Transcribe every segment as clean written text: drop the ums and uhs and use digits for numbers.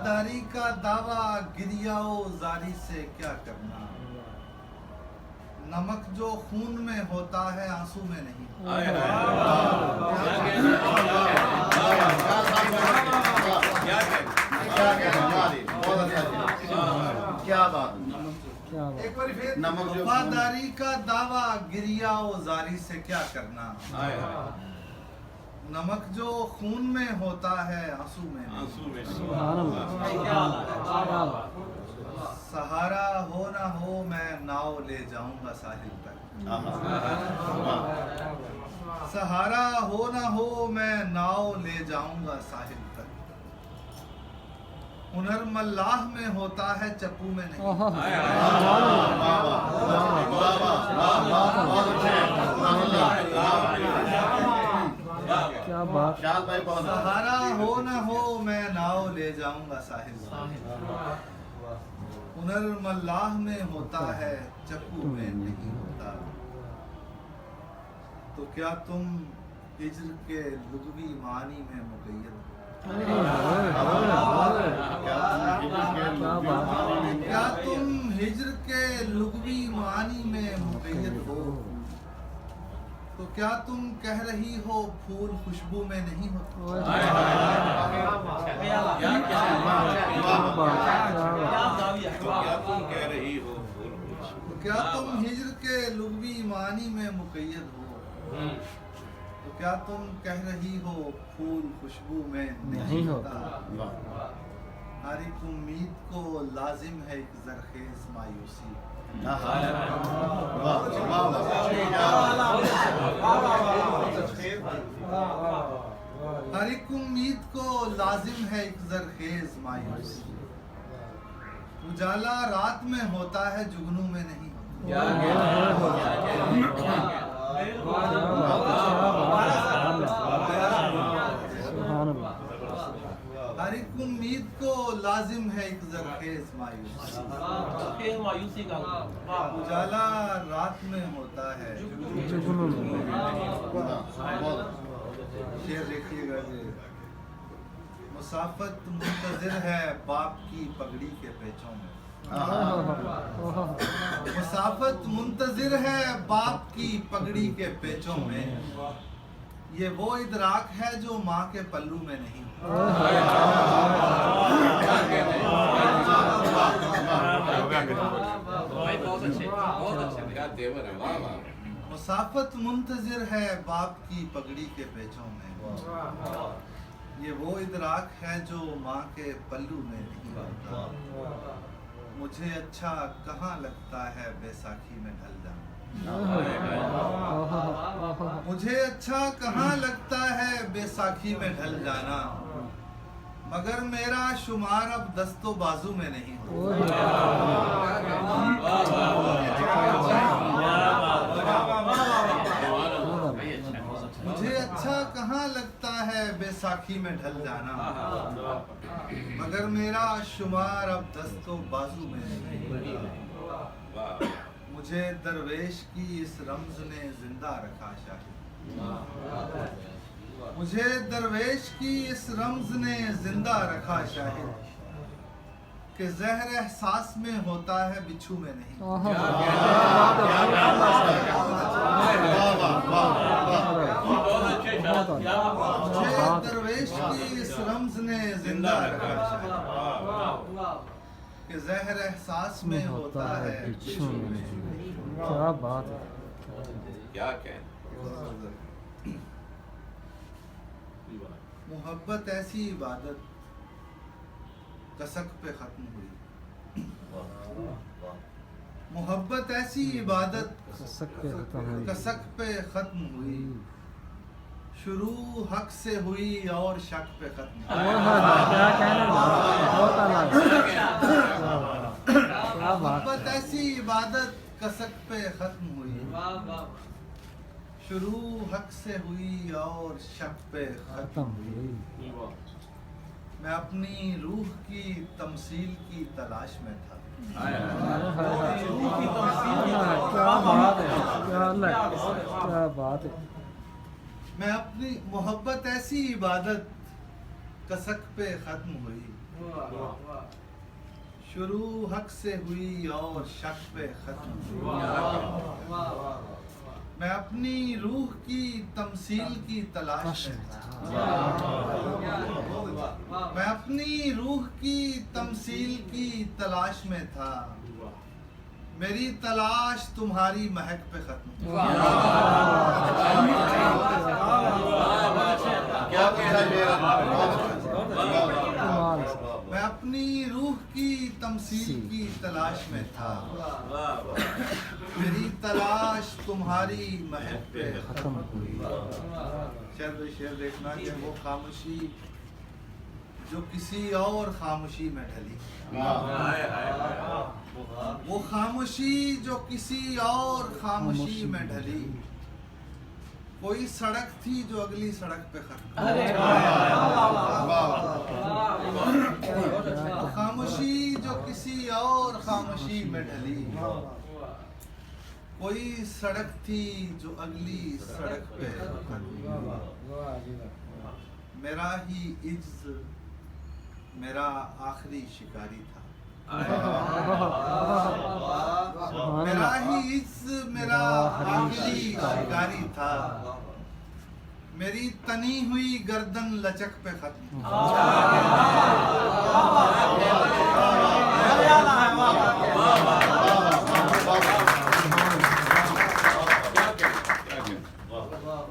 वफादारी का दावा गिरियाओ जारी से क्या करना। नमक जो खून में होता है आंसू में नहीं। क्या बात। एक बार फिर, वफादारी का दावा गिरियाओ जारी से क्या करना। नमक जो खून में होता है आंसू में नहीं। सहारा हो ना हो मैं नाव ले जाऊंगा साहिल तक। सहारा हो ना हो मैं नाव ले जाऊंगा साहिल तक। हुनर मल्लाह में होता है चप्पू में नहीं। क्या बात। सहारा हो ना हो मैं नाव ले जाऊंगा साहिल तक। हुनर मल्लाह में होता है चप्पू में नहीं होता। तो क्या तुम हिज्र के लुग़वी मानी में मुक़य्यद हो। क्या तुम हिज्र के लुग़वी मानी में मुक़य्यद हो। तो क्या तुम कह रही हो फूल खुशबू में नहीं होते। तो क्या तुम हिज्र के लुग़वी मानी में मुक़य्यद हो। तो क्या तुम कह रही हो फूल खुशबू में नहीं होता। हर एक उम्मीद को लाजिम है एक ज़रख़ेज़ मायूसी। हर एक उम्मीद को लाजिम है एक ज़रख़ेज़ मायूसी। उजाला रात में होता है जुगनू में नहीं होता। हर एक उम्मीद को लाजिम है एक ज़रख़ेज़ मायूसी। उजाला रात में होता है जुगनू में। शेर देखिएगा जी। मुसाफत मुंतज़िर है बाप की पगड़ी के पेचों में। मुसाफत मुंतज़िर है बाप की पगड़ी के पेचों में। ये वो इदराक है जो माँ के पल्लू में नहीं। मुसाफत मुंतज़िर है बाप की पगड़ी के पेचों में। ये वो इदराक है जो माँ के पल्लू में नहीं होता। मुझे अच्छा कहाँ लगता है बैसाखी में ढल जाना। मुझे अच्छा कहाँ लगता है बैसाखी में ढल जाना। मगर मेरा शुमार अब दस्तो बाजू में नहीं होता। मुझे अच्छा कहाँ लगता है बैसाखी में ढल जाना। मगर मेरा शुमार अब दस्तो बाजू में नहीं होता। मुझे दरवेश की इस रम्ज ने जिंदा रखा शाहिद। मुझे दरवेश की इस रम्ज ने जिंदा रखा शाहिद। कि ज़हर एहसास में होता है बिच्छू में नहीं। मुझे दरवेश की इस रम्ज ने जिंदा रखा शाहिद। कि ज़हर एहसास में होता है बिच्छू में। क्या बात है। क्या कहें। मोहब्बत ऐसी इबादत कसक पे खत्म हुई। मोहब्बत ऐसी इबादत कसक पे खत्म हुई। शुरू हक से हुई और शक पे खत्म हुई। मोहब्बत ऐसी इबादत कसक पे खत्म हुई। शुरू हक से हुई और शक पे खत्म हुई। मैं अपनी रूह की तमसील की तलाश में था। क्या बात है। मैं अपनी मोहब्बत ऐसी इबादत कसक पे खत्म हुई। शुरू हक से हुई और शक पे खत्म। मैं अपनी रूह की तमसील की तलाश में था। मैं अपनी रूह की तमसील की तलाश में था। मेरी तलाश तुम्हारी महक पे खत्म। मैं अपनी रूह की तमसील की तलाश में था। मेरी तलाश तुम्हारी महक पे खत्म हुई। शेर बे शेर देखना कि वो खामोशी जो किसी और खामोशी में ढली। वो खामोशी जो किसी और खामोशी में ढली। कोई सड़क थी जो अगली सड़क पे खत्म। वो खामोशी जो किसी और खामोशी में ढली। कोई सड़क थी जो अगली सड़क पे खत्म। मेरा ही इज्ज मेरा आखिरी शिकारी था। मेरा ही इज्ज मेरा आखिरी शिकारी था। मेरी तनी हुई गर्दन लचक पे खत्म।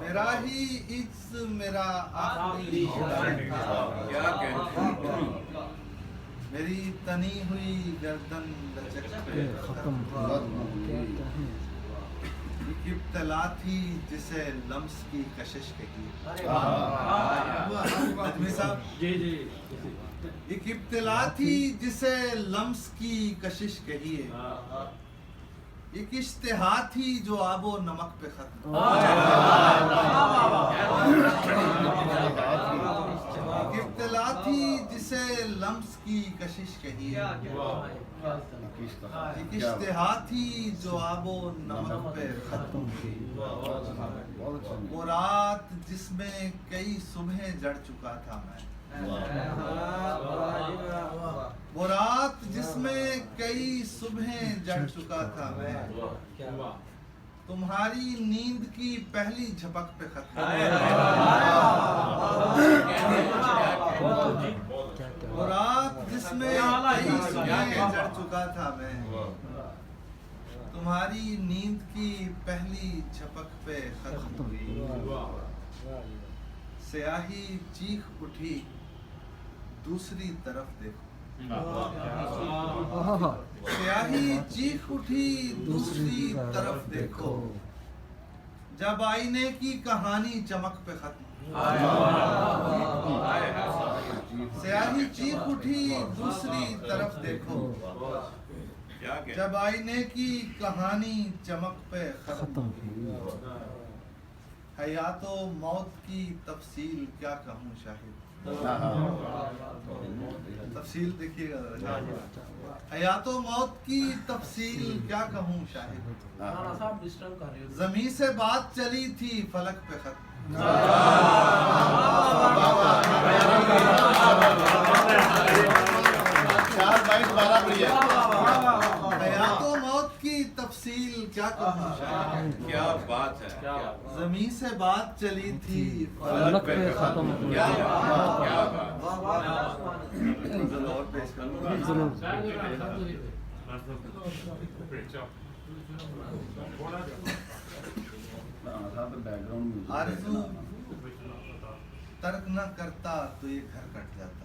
मेरा ही इज्ज मेरा आखिरी शिकारी था। मेरी तनी हुई गर्दन लचक पे खत्म। एक इब्तला थी जिसे लम्स की कशिश कही। नजमी साहब एक इब्तला थी जिसे लम्स की कशिश कहिए। एक इश्तिहा थी जो आबो नमक पे खत्म। एक इब्तला थी जिसे लम्स की कशिश कहिए। एक इश्तिहा थी जो आबो नमक पे खत्म हुई। वो रात जिसमें कई सुबह जड़ चुका था मैं। वो रात जिसमें कई सुबह जड़ चुका था मैं। तुम्हारी नींद की पहली झपक पे खत्म। वो रात जिसमें कई सुबह जड़ चुका था मैं। तुम्हारी नींद की पहली झपक पे खत्म हुई। स्याही चीख उठी दूसरी तरफ देखो। स्याही चीख उठी दूसरी तरफ देखो। जब आईने की कहानी चमक पे खत्म। स्याही चीख उठी दूसरी तरफ देखो। जब आईने की कहानी चमक पे खत्म। हयातो मौत की तफसील क्या कहूँ शाहिद। तफसील देखिएगा। हयातो मौत की तफसील क्या कहूँ शाहिद। ज़मीं से बात चली थी फलक पे खत्म। हयातो मौत की तफसील क्या कहूँ शाहिद। क्या बात है। ज़मीं से बात चली थी फलक पे खत्म हुई। क्या बात। जरूर। आरज़ू तर्क न करता तो ये घर कट जाता।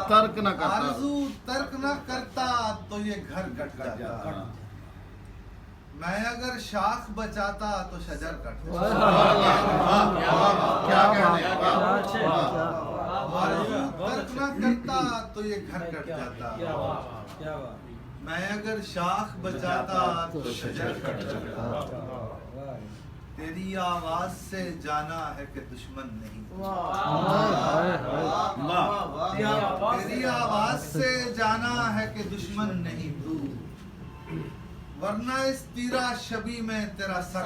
तर्क न करता। आरज़ू तर्क न करता तो ये घर कट जाता। मैं अगर शाख बचाता तो शजर कट जाता। क्या बात। आरज़ू तर्क न करता तो ये घर कट जाता। मैं अगर शाख बचाता तो शजर कट जाता। तेरी आवाज से जाना है कि दुश्मन नहीं। तेरी आवाज से जाना है कि दुश्मन नहीं तू। वरना इस तीरा शबी में तेरा सर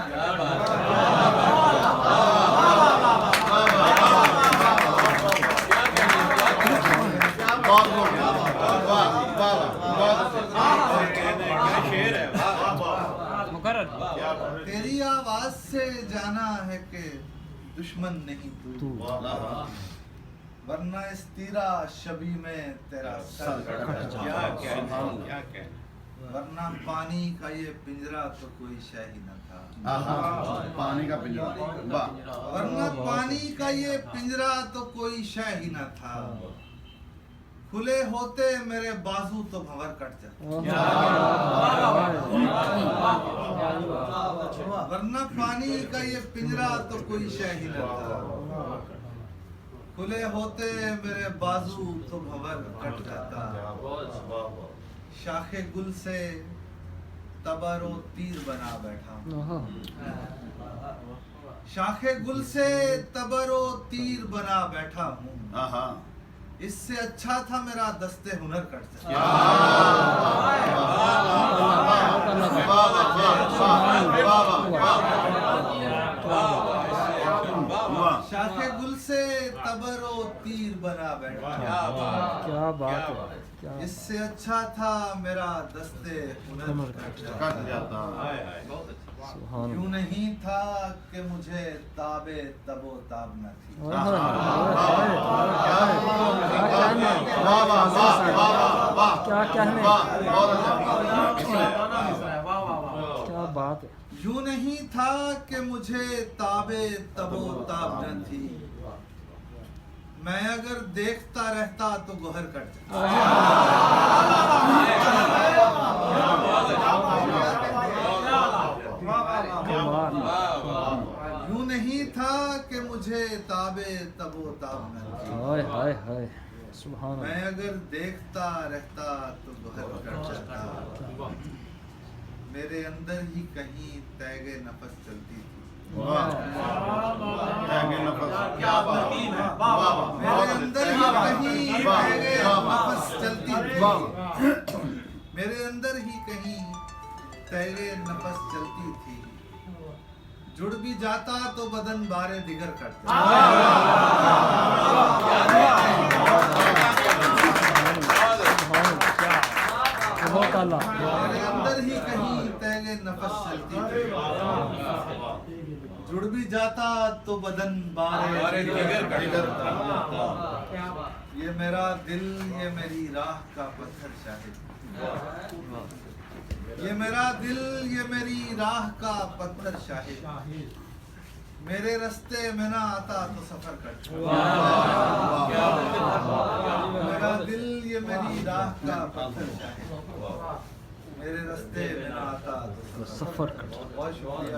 जाना है कि दुश्मन नहीं तू, वरना इस तीरा शबी में तेरा सर कट क्या जाता। क्या क्या क्या वरना पानी का ये पिंजरा तो कोई शय ही न था। पानी का पिंजरा, वाह। वरना पानी का ये पिंजरा तो कोई शय ही न था। खुले होते मेरे बाजू तो भंवर कट जाते। वरना पानी का ये पिंजरा तो कोई शय ही न था। खुले होते मेरे बाजू तो भंवर कट जाता। शाखे गुल से तबरो तीर बना बैठा। शाखे गुल से तबरो तीर बना बैठा हूँ। इससे अच्छा था मेरा दस्ते हुनर कट जाता। शाखे गुल से तबरो तीर बना बैठा। क्या बात है, क्या इससे अच्छा था मेरा दस्ते हुनर कट जाता। सुभान यूं नहीं था कि मुझे ताबे तबो ताब न थी। क्या कहने, क्या बात है। यूं नहीं था कि मुझे ताबे तबो ताब न थी। मैं अगर देखता रहता तो गोहर कट जाता। यूं नहीं था कि मुझे ताबे तबो ताब न थी। हाय हाय हाय, सुभान मैं अगर देखता रहता तो गोहर कट जाता। मेरे अंदर ही कहीं तैगे नफस चलती थी। मेरे अंदर ही कहीं तैगे नफस चलती थी। मेरे अंदर ही कहीं तैगे नफस चलती थी। जुड़ भी जाता तो बदन बारे दिगर करता। बहुत आला। मेरे अंदर ही कहीं तैगे नफस चलती थी। जुड़ भी जाता तो बदन बारे दिगर करता। ये मेरा दिल, ये मेरी राह का पत्थर शाहिद। ये मेरा दिल, ये मेरी राह का पत्थर शाहिद। मेरे रास्ते में ना आता तो सफर करता। मेरा दिल, ये मेरी राह का पत्थर शाहिद। मेरे रास्ते में ना आता तो सफर कर। बहुत शुक्रिया।